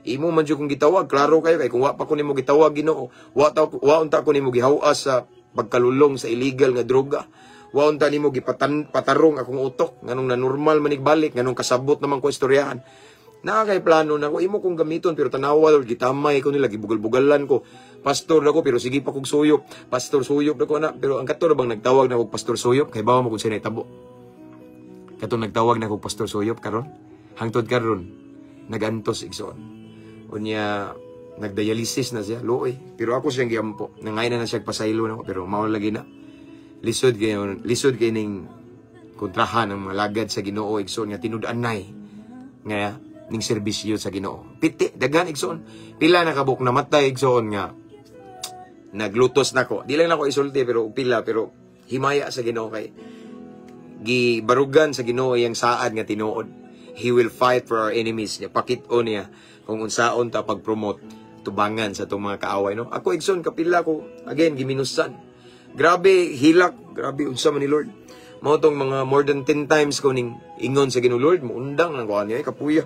imo man jud kong gitawag, klaro kayo kay kung wa pa ko nimo gitawag Ginoo, wa unta ko nimo gihawas sa pagkalulong sa illegal nga droga. Wa unta nimo patarong akong utok nganong na normal manigbalik, nganong kasabot naman ko istoryahan. Kay plano na ko imo kong gamiton pero tanawa Lord, gitamay ko nila, gibugal-bugalan ko. Pastor na ko pero sige pa kog suyop. Pastor suyop na ko na pero ang kato na bang nagtawag na kog pastor suyop kay bawa mo kung sino itabo. Katong nagtawag na kog pastor suyop karon. Hangtod karon nagantos igsoon. Unya nagdialysis na siya, luoy. Pero ako siyang giampo. Nangay na siya pasaylo na ko pero mao lagi na. Lisod kay ning kontrahan ng mga lagad sa Ginoo igsoon nga tinud-an nay. Nga ning serbisyo sa Ginoo. Piti daghan igsoon. Pila na kabuk namatay igsoon nga naglutos nako. Di lang nako isulti pero pila pero himaya sa Ginoo kay gibarugan sa Ginoo yang saad nga tinuod. He will fight for our enemies niya. Pakit-on niya kung unsaon ta pag-promote tubangan sa itong mga kaaway. No? Ako, igsoon, kapila ko, again, giminusan. Grabe, hilak. Grabe, unsa man ni Lord. Mao tong mga more than 10 times ko ning ingon sa Ginoo, Lord, muundang lang ko niya, kapuya.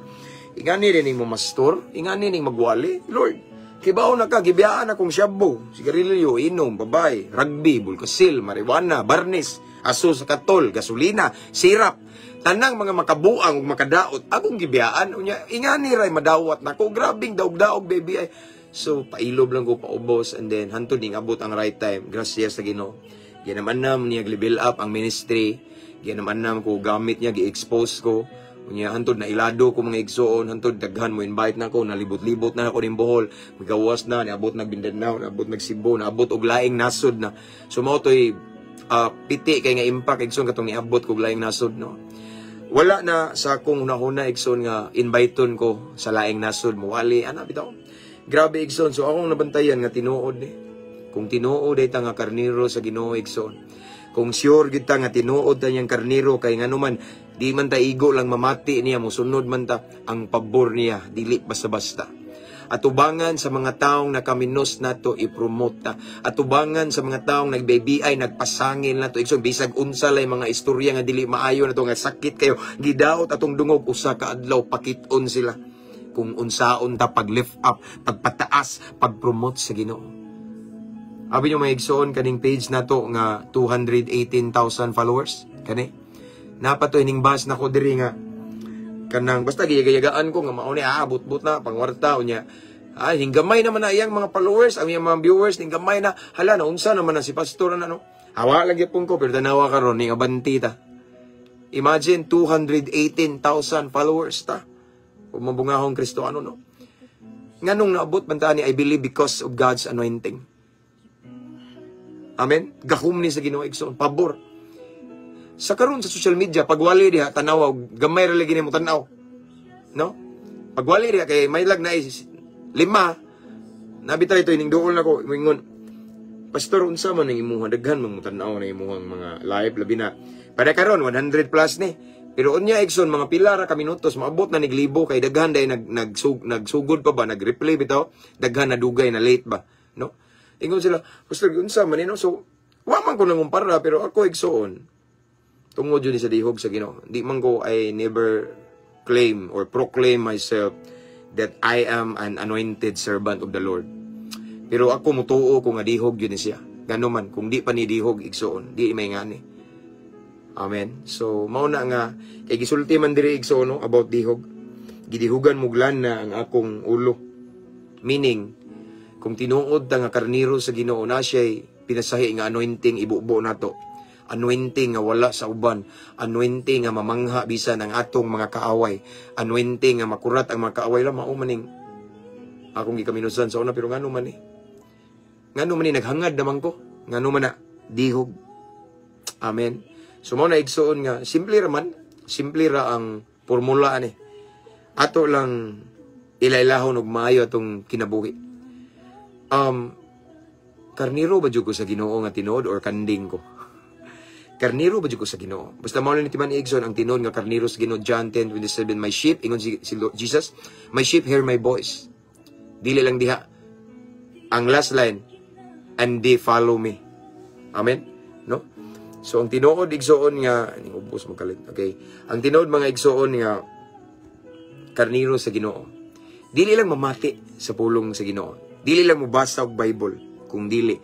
Ingani rin mo mastor, ingani ning magwali, Lord. Kibaw na ka, gibiyaan akong syabo, sigarilyo, inom, babay, rugby, bulkasil, marijuana, barnis, aso sa katol, gasolina, sirap, tanang mga makabuang ug makadaot, akong gibiyaan, unya, ingani ray madawat na ko, grabing daog-daog, baby, ay. So, pailob lang ko paubos, and then, hantod ning abot ang right time, gracias sa Ginoo. Ginamanam niya, level up ang ministry, ginamanam ko, gamit niya, gi-expose ko, unya, hantod na ilado ko mga igsoon, hantod daghan mo, invite na ko, nalibot-libot na ako ning Bohol, magawas na, niabot nag-Mindanao, niabot nag-Cebu, niabot og laing nasod na. So, mao to'y piti kay nga impact igsoon katong niabot kog laing nasod no. Wala na sa akong unahuna igsoon nga inviteon ko sa laing nasod muwali ana bitaw. Grabe igsoon so akong nabantayan nga tinuod ni. Kung tinuod ay ta nga karniro sa Ginoo igsoon. Kung sure gid ta nga tinuod ta niyang karniro kay nganuman di man ta igo lang mamati niya mosunod man ta ang pabor niya dili basta-basta. Atubangan sa mga taong nakaminos nato i-promote ta. Atubangan sa mga taong nagBBI, nagpasangil nato. Igsoon bisag unsa lay mga istorya nga dili maayo nato nga sakit kayo. Gidaot atong dungog usa ka adlaw pakit-on sila. Kung unsaon ta pag-lift up, pagpataas, pag-promote sa Ginoo. Abi nyo may igsoon kaning page nato nga 218,000 followers. Kani. Napato ining bas na ko diri nga kanang basta giyagaan ko nga mao ni aabot-bot na pangwarta unya ay hinggamay naman na iyang mga followers ang iyang mga viewers hinggamay na hala na unsa naman na si pastor na no hawa lagi pun ko pero tanawa karon ning abanti ta imagine 218,000 followers ta kung mabungahong Kristoano no nganong naabot man ta ni I believe because of God's anointing. Amen. Gahum ni sa Ginoo igsoon pabor. Sa karon sa social media pagwali diha tanaw gamay ra lagi nimo tanaw. No? Pagwali diha kay may lag na 5 nabitay ito ining duol nako mingon. Pastor unsa man ning imuha daghan man mo tanaw na imuhang mga live labi na. Pada karon 100 plus ni. Pero unya igsoon mga pila ra ka minutos maabot na niglibo kay daghan day nagsugod pa ba nag-replay bitaw daghan na dugay na late ba no. Ingon sila pastor unsa man no so wa man ko nangumpara pero ako igsoon tungod yun sa dihog sa Ginoo. Di man ko I never claim or proclaim myself that I am an anointed servant of the Lord. Pero ako mutuo ko nga dihog yun siya. Gano man, kung di pa ni dihog igsoon, di may ngani. Amen. So, mauna nga, kay gisulti man diri igsoon no, about dihog. Gidihugan muglan na ang akong ulo. Meaning, kung tinuod ta nga karniro sa Ginoo na siya'y pinasahi nga anointing ibubo nato. Anointing nga wala sa uban, anointing nga mamangha bisan ang atong mga kaaway, anointing nga makurat ang mga kaaway lang maumaning akong gikaminusan sa una pero ngano man naghangad naman ko ngano man na dihog. Amen. So mao na igsoon nga simple ra ang formula ani. ato lang ilailahon og maayo atong kinabuhi. Karniro ba jud ko sa Ginoo nga tinuod or kanding ko? Karniro ba jud ko sa Ginoo? Basta mao lang ni Timan Igsoon ang tinuod nga karniro sa Ginoo. John 10:27, my sheep, ingon si Jesus, my sheep hear my voice. Dili lang diha. Ang last line, and they follow me. Amen? No? So ang tinuod igsoon nga, ubos mo kalit. Okay. Ang tinuod mga igsoon nga karniro sa Ginoo. Dili lang mamati sa pulong sa Ginoo. Dili lang mobasa og Bible, kung dili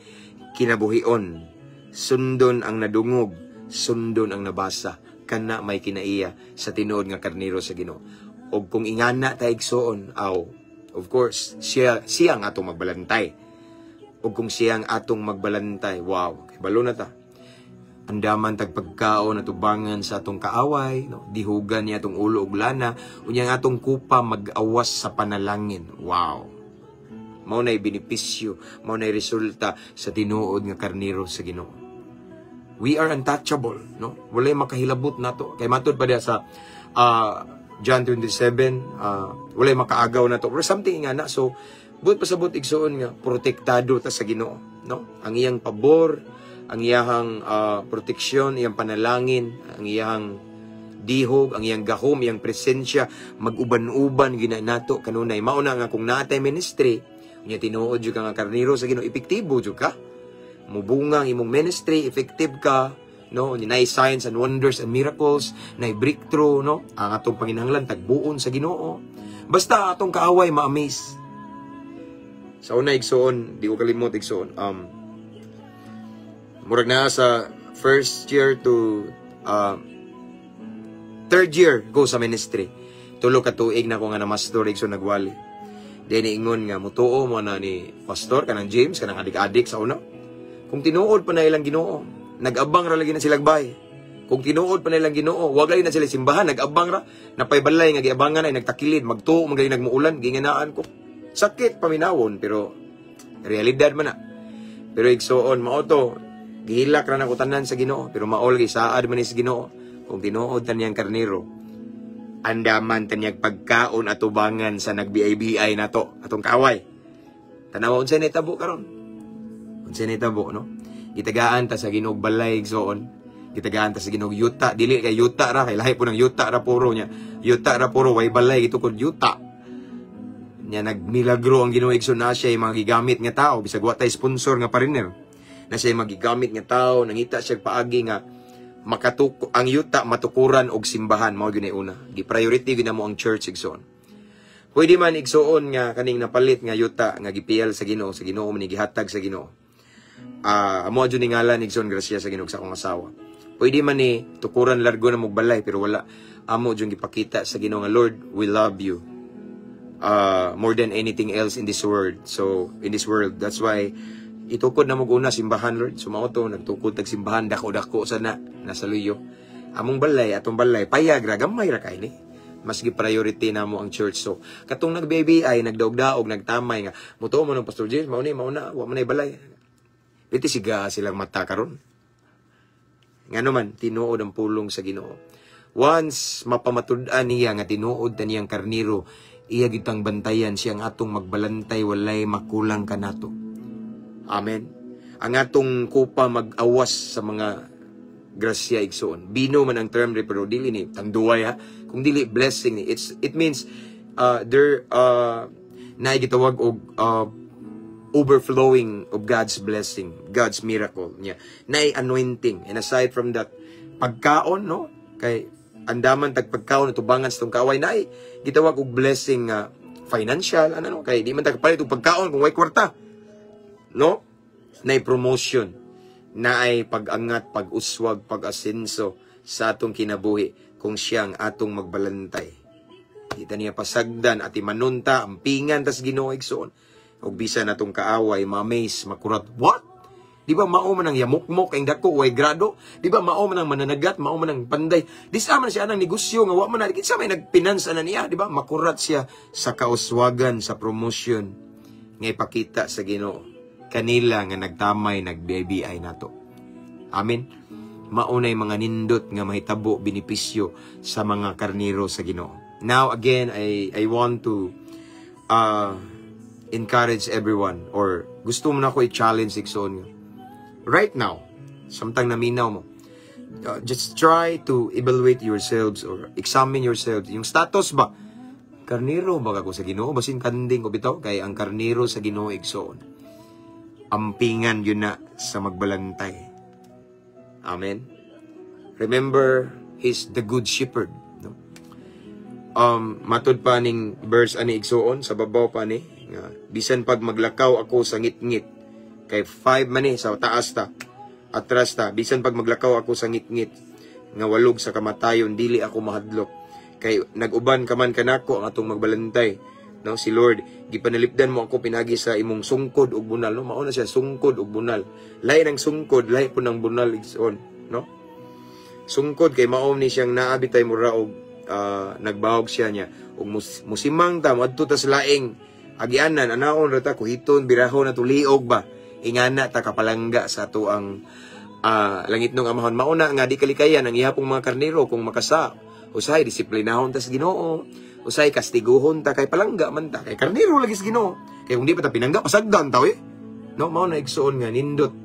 kinabuhion. Sundon ang nadungog, sundon ang nabasa, kana may kinaiya sa tinuod nga karniro sa Ginoo. Og kung ingana ta igsoon, of course, siya ang atong magbalantay. Og kung siya ang atong magbalantay, wow, kay balo na ta. Andaman tag pagkaon atubangan sa atong kaaway, no? Dihugan niya atong ulo og lana, unyang atong kupa mag-awas sa panalangin. Wow. Mao nay benepisyo, mao nay resulta sa tinuod nga karniro sa Ginoo. We are untouchable, no? Walay makahilabot nato. Kay matud pa diha sa John 27, walay makaagaw nato. Or something nga na. So, but pasabot igsoon nga protektado ta sa Ginoo, no? Ang iyang pabor, ang iyang proteksyon, iyang panalangin, ang iyang dihog, ang iyang gahom, iyang presensya, mag-uban-uban gina nato kanunay. Mao na nga kung naatay ministry, unya tinuod jud ka nga karniro sa Ginoo, epektibo jud ka. Mubungang imong ministry, effective ka, no? Nay signs and wonders and miracles, nay breakthrough, no? Ang atong panginahanglan tagbuon sa Ginoo. Basta atong kaaway ma-amaze. Sa una igsoon, di ko kalimot igsoon. Murag na sa first year to third year go sa ministry. Tulo ka tuig na ko nga na master igsoon nagwali. Then ingon nga mutuo mo na ni pastor kanang James kanang adik-adik sa una. Kung tinuod pa na ilang Ginoo, nag-abang ra lagi na sila bay. Kung tinuod pa na ilang Ginoo, wag lagi na sila simbahan, nag-abang ra, napaybalay nga giabangan ay nagtakilid, magtuo magaling nagmuulan, ginganaan ko. Sakit paminawon pero realidad man na. Pero igsoon mao to, gihilak ra nako tanan sa Ginoo, pero maol gisaad man ni sa Ginoo. Kung tinuod ta niyang karnero, andaman tanyag pagkaon at tubangan sa nagbiay-biay nato atong kaaway. Tanawa unsay nitabo karon? Sinitabo, no? Gitagaan ta sa Ginoo balay igsoon. Gitagaan ta sa Ginoo yuta, dili kay yuta ra kay lahi po ng yuta ra puro nya. Yuta ra puro way balay gitukod yuta. Nya nagmilagro ang Ginoo igsoon na siya mga gigamit nga tao bisag wa tay sponsor nga partner. Na siya magigamit nga tao, nangita siya paagi nga makatuko ang yuta matukuran og simbahan mao gyud una. Gi-priority gyud mo ang church igsoon. Pwede man igsoon nga kaning napalit nga yuta nga gipiyal sa Ginoo man gihatag sa Ginoo. Amo adyo ni ngalan igsoon grasya sa Ginoo sa akong asawa. Pwede man ni tukuran largo na magbalay pero wala amo adyo gipakita sa Ginoo nga Lord, we love you. More than anything else in this world. So in this world, that's why itukod na maguna simbahan Lord. Sumao to nagtukod tag simbahan dako-dako sana nasa luyo. Among balay atong balay payag ra gamay ra kay ni. Mas gi-priority na mo ang church. So katong nag-baby ay nagdaog-daog nagtamay nga mutuo mo ng Pastor James mao na wa man ay balay. Piti siga silang mata karon. Ngano man tinuod ang pulong sa Ginoo. Once mapamatud-an niya nga tinuod ta niyang karniro, iya gitang bantayan siyang atong magbalantay walay makulang kanato. Amen. Ang atong kupa mag-awas sa mga grasya igsoon. Bino man ang term pero dili ni tangduway ha. Kung dili blessing ni it means na gitawag og overflowing of God's blessing, God's miracle niya. Nay anointing. And aside from that, pagkaon, no? Kay andaman tag pagkaon tubangan sa tong kaaway nay gitawag og blessing financial ano kay di man tagpalit og pagkaon kung way kwarta. No? Nay promotion, naay pag-angat, pag-uswag, pag-asenso sa atong kinabuhi kung siyang atong magbalantay. Kita niya pasagdan at imanunta, ampingan tas Ginoo igsoon. Og bisan natong kaaway, ma-amaze, makurat. What? Di ba mao man ang yamukmok ang dako way grado? Di ba mao man ang mananagat, mao man ang panday? Di man siya anang negosyo nga wa man na kinsa may nagpinansa na niya, di ba? Makurat siya sa kauswagan, sa promotion nga ipakita sa Ginoo. Kanila nga nagtamay, nagbiay nato. Amen. Maunay mga nindot nga mahitabo benepisyo sa mga karniro sa Ginoo. Now again, I want to encourage everyone, or gusto mo na ako i-challenge igsoon right now, samtang naminaw mo. Just try to evaluate yourselves or examine yourselves. Yung status ba? Karnero ba ako sa Ginoo? Basin kanding ko bitaw? Kaya ang karnero sa Ginoo igsoon, ampingan yun na sa magbalantay. Amen? Remember, He's the good shepherd. No? Matod pa ning verse ani igsoon, sa babaw pa ni, nga, bisan pag maglakaw ako sa ngit-ngit, kay 5 mani sa taas ta, atras ta, bisan pag maglakaw ako sa ngit-ngit, nga walog sa kamatayon, dili ako mahadlok. Kay nag-uban ka man kanako ang atong magbalantay. No, si Lord, gipanalipdan mo ako pinagi sa imong sungkod ug bunal. No, mao na siya sungkod ug bunal. Lain ang sungkod, lain po ng bunal igsoon, no? Sungkod kay mao ni siyang naabitay mo ra og nagbahog siya niya ug musimang ta moadto ta sa laing agianan anaon ra ta kuhiton birahon na tuliog ba ingana ta kapalangga sa ato ang langit nung amahon. Mauna nga di kalikayan ang ihapong mga karnero kung makasa. Usay disiplinahon ta sa Ginoo. Usay kastiguhon ta kay palangga man ta. Kay karnero lagi sa Ginoo. Kay kung di pa ta pinangga pasagdan ta No, mao na igsoon nga nindot.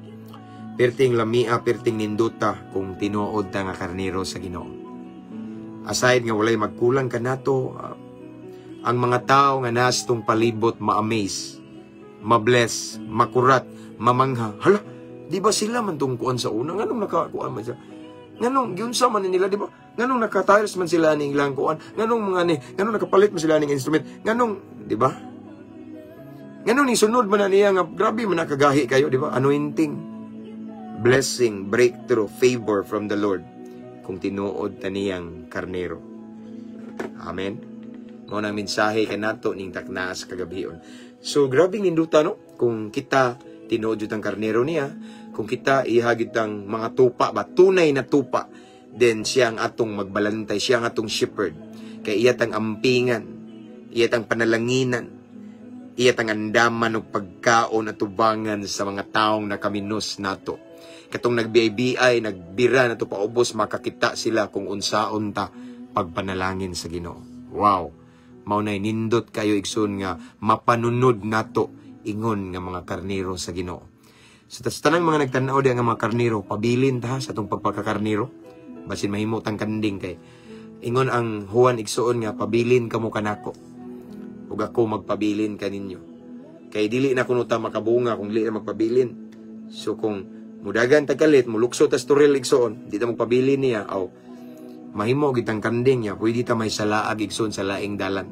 Perting lamia, perting nindota kung tinuod ta nga karnero sa Ginoo. Aside nga walay magkulang kanato, ang mga tao nga nastong palibot ma-amaze, ma-bless, makurat, mamangha. Hala, di ba sila man tungkuan sa una? Nganong nakakuan man siya? Nganong giunsa man nila, di ba? Nganong nakatires man sila ning ilang kuan? Nganong nganong nakapalit man sila ning instrument? Nganong, di ba? Nganong ni sunod man na niya nga grabe man nakagahi kayo, di ba? Anointing, blessing, breakthrough, favor from the Lord kung tinuod ta niyang karnero. Amen. Mao nang mensahe kanato ning taknaas kagabion. So grabe ninduta no kung kita tinuod jud ang karnero niya, kung kita ihagid ang mga tupa ba, tunay na tupa, then siya ang atong magbalantay, siya ang atong shepherd. Kay iyat ang ampingan, iyat ang panalanginan, iyat ang andaman og pagkaon at tubangan sa mga taong nakaminos nato. Katong nagbiay-biay, nagbira na to paubos, makakita sila kung unsaon ta pagpanalangin sa Ginoo. Wow! Maunay nindot kayo igsoon nga mapanunod nato ingon nga mga karnero sa Ginoo. So tas tanang mga nagtanaw di nga mga karnero, pabilin ta sa atong pagpakakarnero. Basin mahimo tang kanding kay ingon ang Juan igsoon nga pabilin kamo kanako. Ug ako magpabilin kaninyo. Kay dili na kuno ta makabunga kung dili na magpabilin. So kung mudagan tagkalit, mulukso tas turil igsoon, di ta magpabilin niya aw mahimo gitang kanding niya, pwede ta may salaag igsoon sa laing dalan.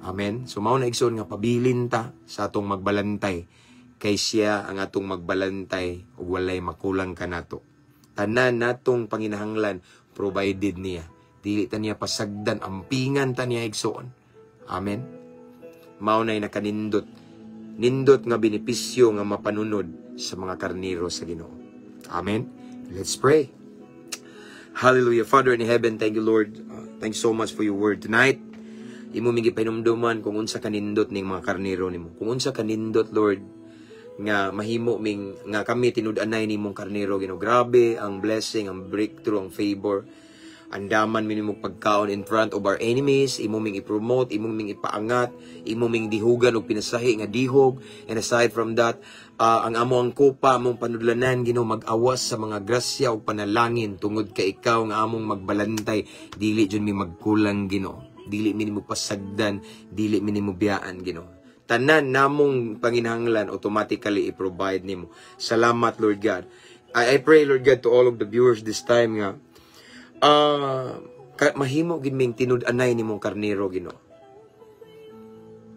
Amen. So mao na igsoon nga pabilin ta sa atong magbalantay kay siya ang atong magbalantay ug walay makulang kanato. Tanan natong panginahanglan provided niya. Dili ta niya pasagdan, ampingan ta niya igsoon. Amen. Mao nay nakanindot. Nindot nga benepisyo nga mapanunod sa mga karnero sa Ginoo. Amen. Let's pray. Hallelujah. Father in heaven, thank you Lord. Thanks so much for your word tonight. Imo mingi painumduman kung unsa kanindot ning mga karnero nimo. Kung unsa kanindot Lord nga mahimo ming nga kami tinud-anay nimong karnero Ginoo. Grabe ang blessing, ang breakthrough, ang favor. Andaman minimo pagkaon in front of our enemies, imo ming i-promote, imo ming ipaangat, imo ming dihugan og pinasahi nga dihog. And aside from that, ang among kupa, among panudlanan Ginoo mag-awas sa mga grasya o panalangin tungod kay ikaw nga among magbalantay, dili jud mi magkulang Ginoo. Dili mi nimo pasagdan, dili mi nimo biyaan Ginoo. Tanan namong panginahanglan automatically i-provide nimo. Salamat Lord God. I pray Lord God to all of the viewers this time nga mahimo gid ming tinud-anay nimong karnero Ginoo.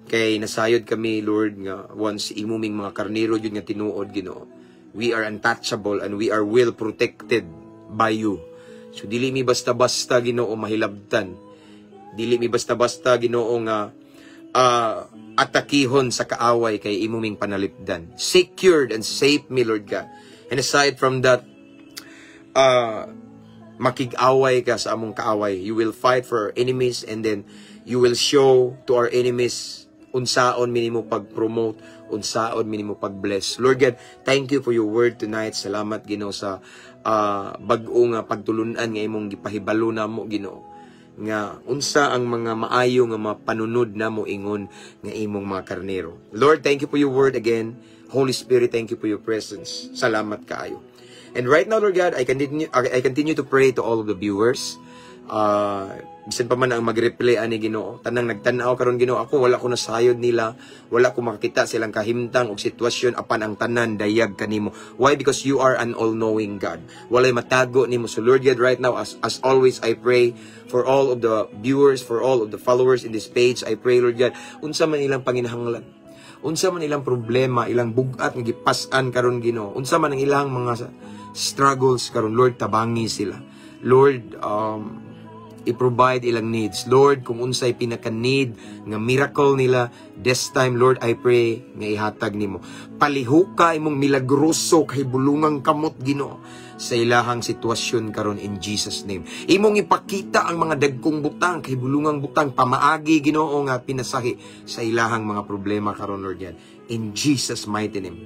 Kay nasayod kami Lord nga once imo ming mga karnero jud nga tinuod Ginoo. We are untouchable and we are well protected by you. So dili mi basta-basta Ginoo mahilabtan. Dili mi basta-basta Ginoo nga atakihon sa kaaway kay imo ming panalipdan. Secured and safe me Lord God. And aside from that, makig-away ka sa among kaaway. You will fight for our enemies and then you will show to our enemies unsaon minimo pag-promote, unsaon minimo pag-bless. Lord God, thank you for your word tonight. Salamat Ginoo sa bag-o nga pagtulunan nga imong gipahibalo namo Ginoo. nga unsa ang mga maayo nga mapanunod namo ingon nga imong mga karnero. Lord, thank you for your word again. Holy Spirit, thank you for your presence. Salamat kaayo. And right now, Lord God, I continue to pray to all of the viewers. Bisan pa man ang mag-replay ani Ginoo, tanang nagtan-aw karon Ginoo, ako wala ko nasayod nila, wala ko makakita silang kahimtang og sitwasyon apan ang tanan dayag kanimo. Why? Because you are an all-knowing God. Walay matago nimo. So Lord God, right now as always I pray for all of the viewers, for all of the followers in this page. I pray, Lord God, unsa man ilang panginahanglan, unsa man ilang problema, ilang bugat nga gipas-an karon Ginoo, unsa man ang ilang mga struggles karon, Lord, tabangi sila. Lord, i-provide ilang needs. Lord, kung unsay pinaka-need nga miracle nila, this time, Lord, I pray nga ihatag nimo. Paliho ka imong milagroso kay bulungang kamot Ginoo sa ilahang sitwasyon karon in Jesus name. Imong ipakita ang mga dagkong butang kay bulungang butang pamaagi Ginoo nga pinasahi sa ilahang mga problema karon, Lord yan. In Jesus mighty name.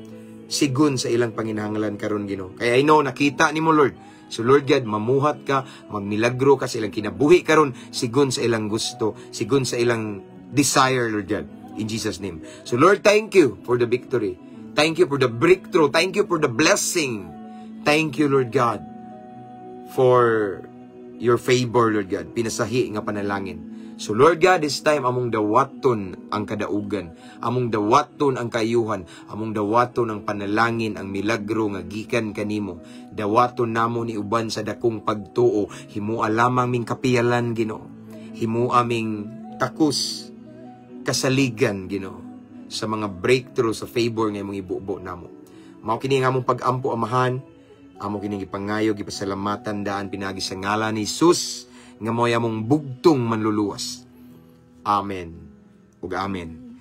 Sigun sa ilang panginahanglan karon Ginoo. Kaya I know nakita nimo, Lord. So Lord God, mamuhat ka, magmilagro ka sa ilang kinabuhi karon, sigun sa ilang gusto, sigun sa ilang desire, Lord God, in Jesus name. So Lord, thank you for the victory. Thank you for the breakthrough. Thank you for the blessing. Thank you, Lord God, for your favor, Lord God. Pinasahi nga panalangin. So Lord God, this time among dawaton ang kadaugan, among dawaton ang kayuhan, among dawaton ang panalangin, ang milagro nga gikan kanimo. Dawaton namo ni uban sa dakong pagtuo, himua lamang ming kapiyalan Ginoo. Himua aming takus kasaligan Ginoo sa mga breakthrough sa favor nga imong ibubo namo. Mao kini nga among pag-ampo amahan, amo kini gipangayo gipasalamatan daan pinagi sa ngalan ni Jesus nga mo among bugtong manluluwas. Amen. Ug amen.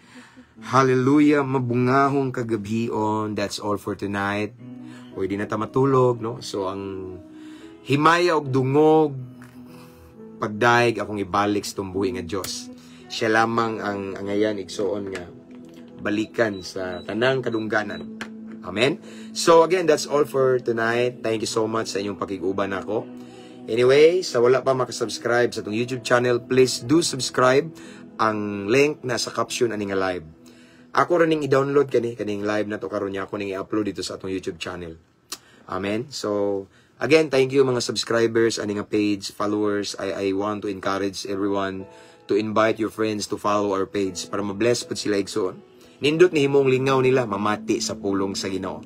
Hallelujah, mabungahong kagabhion. That's all for tonight. Pwede na ta matulog, no? So ang himaya og dungog pagdaig akong ibalik sa tumbuhi nga Dios. Siya lamang ang angayan igsoon nga balikan sa tanang kadungganan. Amen. So again, that's all for tonight. Thank you so much sa inyong pakiguban ako. Anyway, sa wala pa makasubscribe sa itong YouTube channel, please do subscribe. Ang link na sa caption aning live. Ako rin i-download kaning live na to karon niya ako ning i-upload dito sa atong YouTube channel. Amen. So, again, thank you mga subscribers, aning page, followers. I want to encourage everyone to invite your friends to follow our page para ma-bless pud sila igsoon. Nindot ni himong lingaw nila mamati sa pulong sa Ginoo.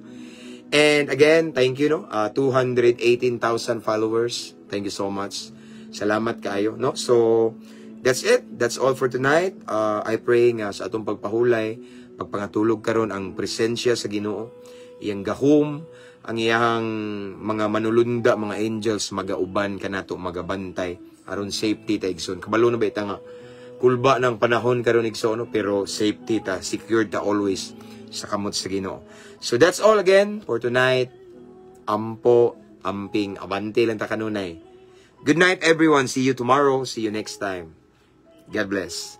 And again, thank you 218,000 followers. Thank you so much. Salamat kaayo, no? So, that's it. That's all for tonight. I pray nga sa atong pagpahulay, pagpangatulog karon ang presensya sa Ginoo, iyang gahom, ang iyang mga manulunda, mga angels magauban kanato magabantay aron safety ta igsoon. Kabalo na ba ita nga kulba ng panahon karon igsoon, pero safety ta, secured ta always sa kamot sa Ginoo. So that's all again for tonight. Ampo, amping, abante lang ta kanunay. Good night everyone. See you tomorrow. See you next time. God bless.